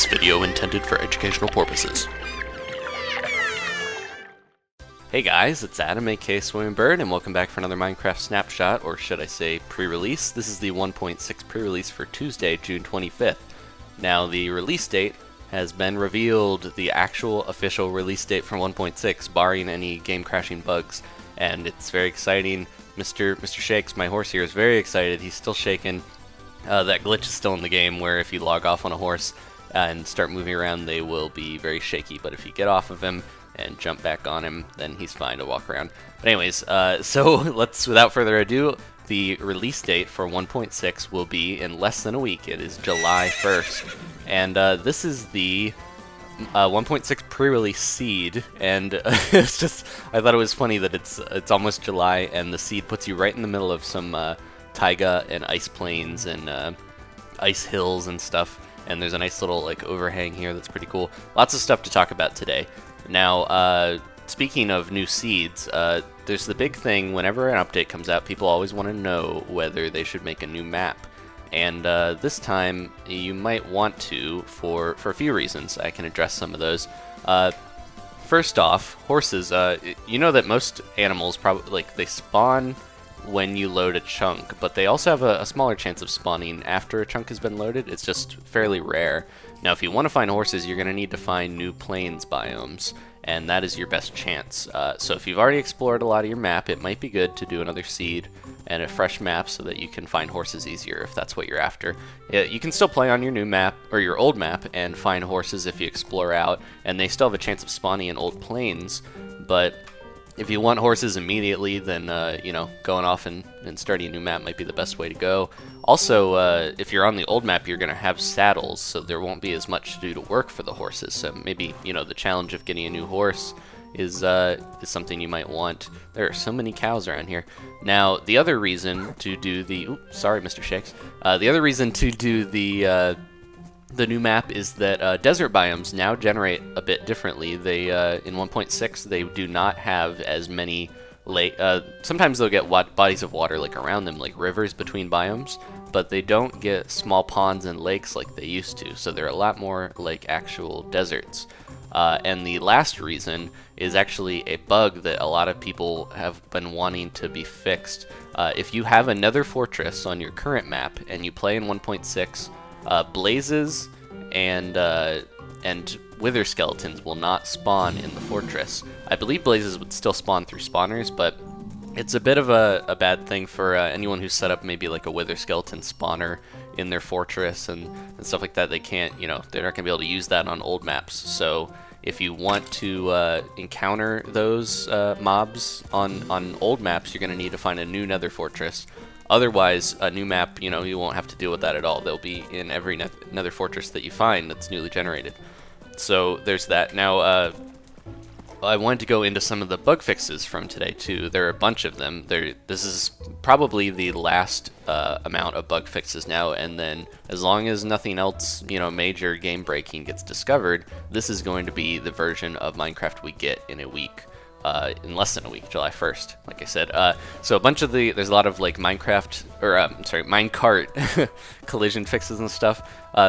This video intended for educational purposes. Hey guys, it's Adam, aka Swimming Bird, and welcome back for another Minecraft snapshot, or should I say pre-release. This is the 1.6 pre-release for Tuesday, June 25th. Now, the release date has been revealed, the actual official release date for 1.6, barring any game-crashing bugs, and it's very exciting. Mr. Shakes, my horse here, is very excited. He's still shaking. That glitch is still in the game, where if you log off on a horse and start moving around, they will be very shaky, but if you get off of him and jump back on him, then he's fine to walk around. But anyways, so let's, without further ado, the release date for 1.6 will be in less than a week. It is July 1st, and this is the 1.6 pre-release seed, and it's just, I thought it was funny that it's almost July, and the seed puts you right in the middle of some taiga and ice plains and ice hills and stuff, and there's a nice little like overhang here that's pretty cool. Lots of stuff to talk about today. Now, speaking of new seeds, there's the big thing, whenever an update comes out, people always want to know whether they should make a new map. And this time, you might want to, for a few reasons. I can address some of those. First off, horses. You know that most animals probably, like, they spawn when you load a chunk, but they also have a smaller chance of spawning after a chunk has been loaded. It's just fairly rare. Now, if you want to find horses, you're going to need to find new plains biomes, and that is your best chance. So if you've already explored a lot of your map, it might be good to do another seed and a fresh map so that you can find horses easier if that's what you're after. You can still play on your new map, or your old map, and find horses if you explore out, and they still have a chance of spawning in old plains, but if you want horses immediately, then, you know, going off and starting a new map might be the best way to go. Also, if you're on the old map, you're going to have saddles, so there won't be as much to do to work for the horses. So maybe, you know, the challenge of getting a new horse is something you might want. There are so many cows around here. Now, the other reason to do the... Oops, sorry, Mr. Shakes. The other reason to do the new map is that desert biomes now generate a bit differently. They in 1.6 they do not have as many sometimes they'll get bodies of water like around them, like rivers between biomes, but they don't get small ponds and lakes like they used to, so they're a lot more like actual deserts. And the last reason is actually a bug that a lot of people have been wanting to be fixed. If you have a Nether fortress on your current map and you play in 1.6, blazes and wither skeletons will not spawn in the fortress. I believe blazes would still spawn through spawners, but it's a bit of a bad thing for anyone who's set up maybe like a wither skeleton spawner in their fortress and stuff like that. They can't, you know, they're not gonna be able to use that on old maps. So if you want to encounter those mobs on old maps, you're gonna need to find a new Nether fortress. Otherwise, a new map, you know, you won't have to deal with that at all. They'll be in every Nether fortress that you find that's newly generated. So there's that. Now, I wanted to go into some of the bug fixes from today too. There are a bunch of them. This is probably the last amount of bug fixes now, and then as long as nothing else, you know, major game breaking gets discovered, this is going to be the version of Minecraft we get in a week. In less than a week, July 1st, like I said. So a bunch of there's a lot of like Minecraft, or minecart collision fixes and stuff.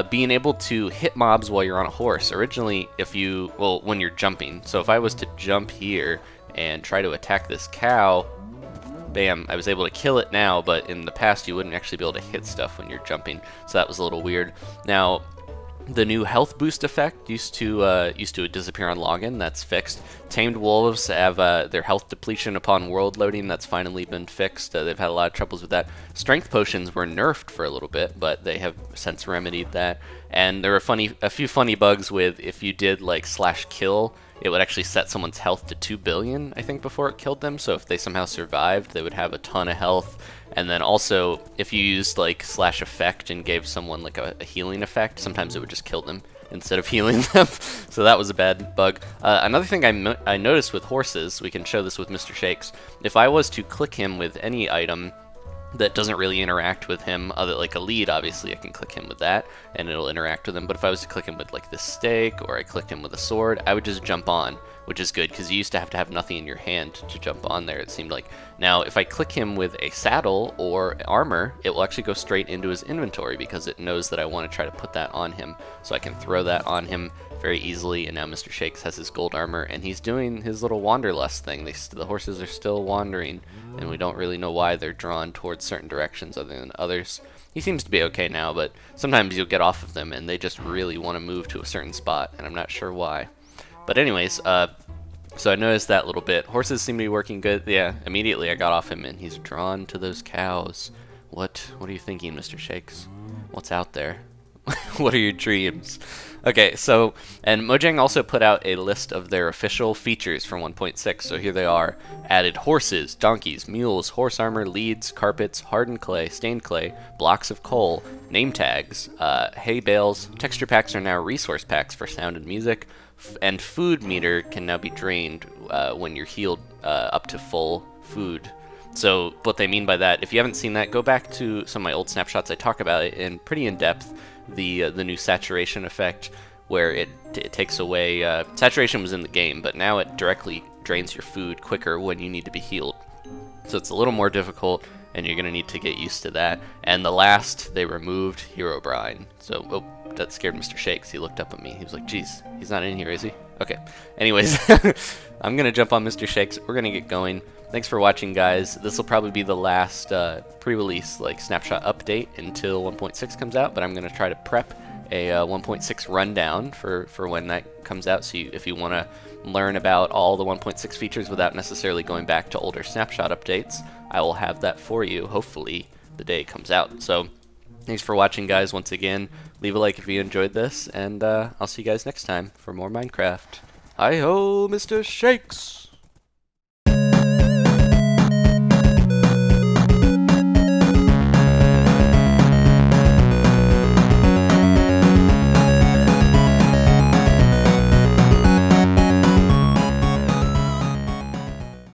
Being able to hit mobs while you're on a horse. Originally, when you're jumping. So if I was to jump here and try to attack this cow, bam, I was able to kill it now, but in the past you wouldn't actually be able to hit stuff when you're jumping. So that was a little weird. Now, the new health boost effect used to disappear on login. That's fixed. Tamed wolves have their health depletion upon world loading. That's finally been fixed. They've had a lot of troubles with that. Strength potions were nerfed for a little bit, but they have since remedied that. And there were a few funny bugs with if you did like /kill, it would actually set someone's health to 2 billion, I think, before it killed them. So if they somehow survived, they would have a ton of health. And then also, if you used like /effect and gave someone like a healing effect, sometimes it would just kill them instead of healing them. So that was a bad bug. Another thing I noticed with horses, we can show this with Mr. Shakes, if I was to click him with any item that doesn't really interact with him, other like a lead, obviously I can click him with that and it'll interact with him, but if I was to click him with like this stake, or I clicked him with a sword, I would just jump on, which is good because you used to have nothing in your hand to jump on there, it seemed like. Now, if I click him with a saddle or armor, it will actually go straight into his inventory because it knows that I want to try to put that on him. So I can throw that on him very easily, and now Mr. Shakes has his gold armor, and he's doing his little wanderlust thing. The horses are still wandering, and we don't really know why they're drawn towards certain directions other than others. He seems to be okay now, but sometimes you'll get off of them, and they just really want to move to a certain spot, and I'm not sure why. But anyways, so I noticed that little bit. Horses seem to be working good. Yeah, immediately I got off him, and he's drawn to those cows. What are you thinking, Mr. Shakes? What's out there? What are your dreams? Okay, so, and Mojang also put out a list of their official features for 1.6, so here they are. Added horses, donkeys, mules, horse armor, leads, carpets, hardened clay, stained clay, blocks of coal, name tags, hay bales. Texture packs are now resource packs for sound and music, and food meter can now be drained when you're healed up to full food. So what they mean by that, if you haven't seen that, go back to some of my old snapshots. I talk about it in pretty in-depth, the new saturation effect, where it takes away, saturation was in the game, but now it directly drains your food quicker when you need to be healed. So it's a little more difficult, and you're going to need to get used to that. And the last, they removed Hero Brine. So, oh, that scared Mr. Shakes. He looked up at me. He was like, geez, he's not in here, is he? Okay. Anyways, I'm going to jump on Mr. Shakes. We're going to get going. Thanks for watching, guys. This will probably be the last pre-release snapshot update until 1.6 comes out, but I'm going to try to prep a 1.6 rundown for when that comes out. So if you want to learn about all the 1.6 features without necessarily going back to older snapshot updates, I will have that for you, hopefully, the day it comes out. So thanks for watching, guys. Once again, leave a like if you enjoyed this, and I'll see you guys next time for more Minecraft. Hi-ho, Mr. Shakes!